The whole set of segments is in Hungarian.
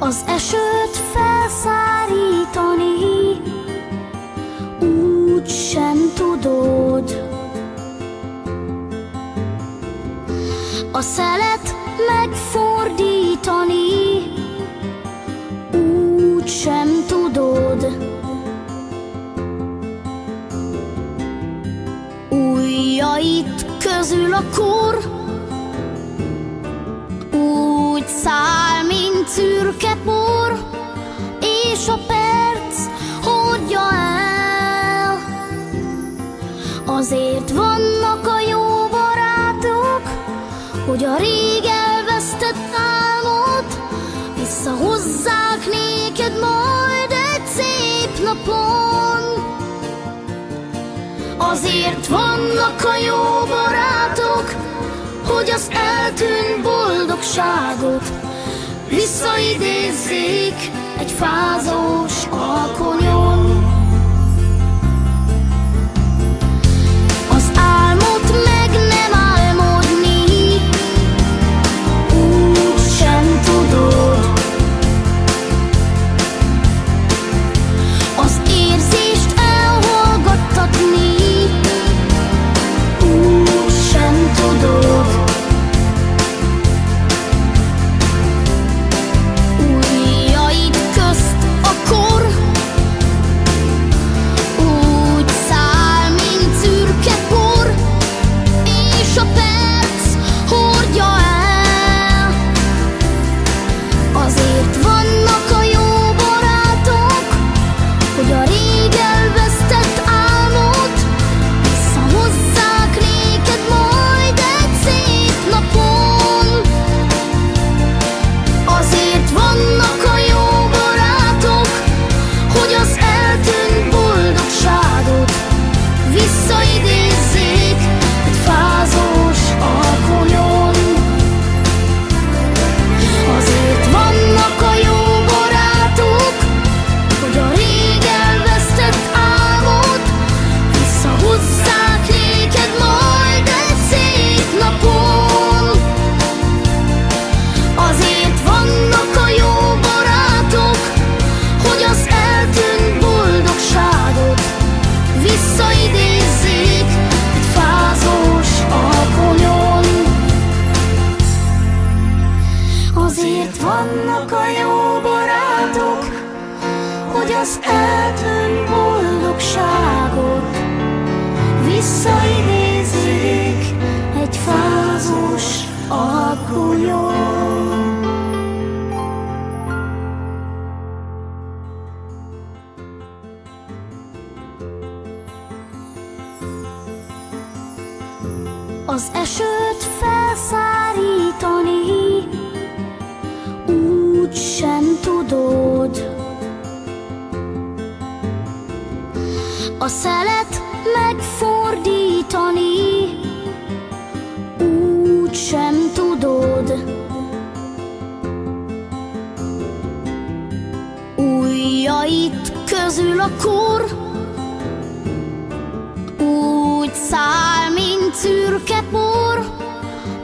Az esőt felszárítani úgy sem tudod, a szelet megfordítani úgy sem tudod. Ujjaid közül a kor úgy száll, mint szürke por, és a perc hordja el. Azért vannak a jó barátok, hogy a rég elvesztett álmot visszahozzák néked majd egy szép napon. Azért vannak a jó barátok, hogy az eltűnt boldogságot visszaidézzék egy fázós alkonyon. Az álmot meg nem álmodni úgy sem tudod, az érzést elhallgattatni úgy sem tudod. Ujjaid közt a kor úgy száll, mint szürke por, és a perc hordja el. Azért vannak a jó barátok, hogy a rég elvesztett álmot visszahozzák néked majd egy szép napon. Azért vannak a jó barátok, hogy az eltűnt boldogságot visszaidézzék egy fázós alkonyon. Azért vannak a jó barátok, hogy a rég elvesztett álmot visszahozzák néked majd egy szép napon. Azért vannak a jó barátok, hogy az eltűnt boldogságot visszaidézzék egy fázós alkonyon. Azért vannak a jó barátok, hogy az eltűnt boldogságot visszaidézzék egy fázós alkonyon. Az esőt felszárítani úgy sem tudod, a szelet megfordítani úgy sem tudod. Ujjaid közül a kor úgy száll, mint szürke por,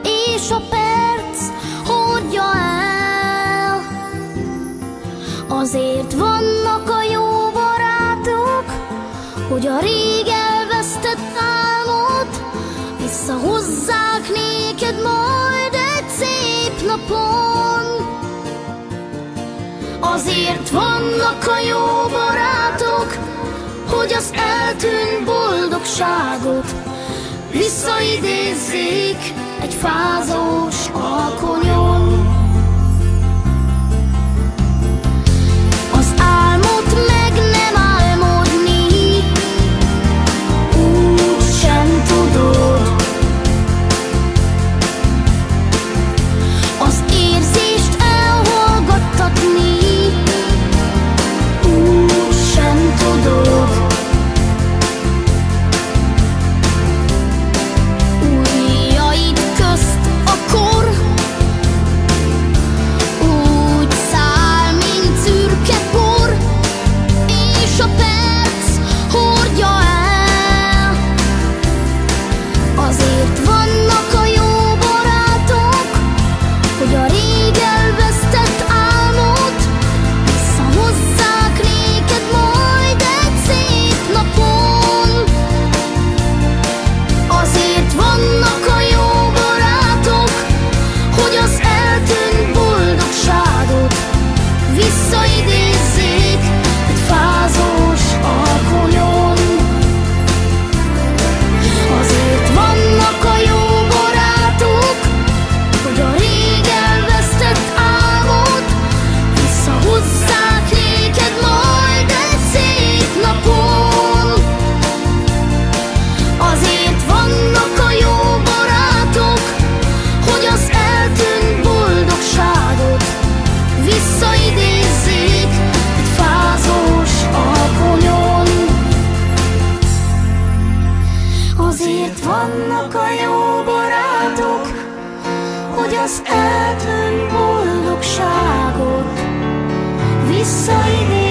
és a perc hordja el. Azért vannak a jó barátok, hogy a rég elvesztett álmot visszahozzák néked majd egy szép napon. Azért vannak a jó barátok, hogy az eltűnt boldogságot visszaidézzék egy fázós alkonyon. Az álmot meg nem álmodni úgy sem tudod, az érzést elhallgattatni úgy sem tudod. Ujjaid közt a kor Azért vannak a jó barátok, hogy az eltűnt boldogságot visszaidézzék.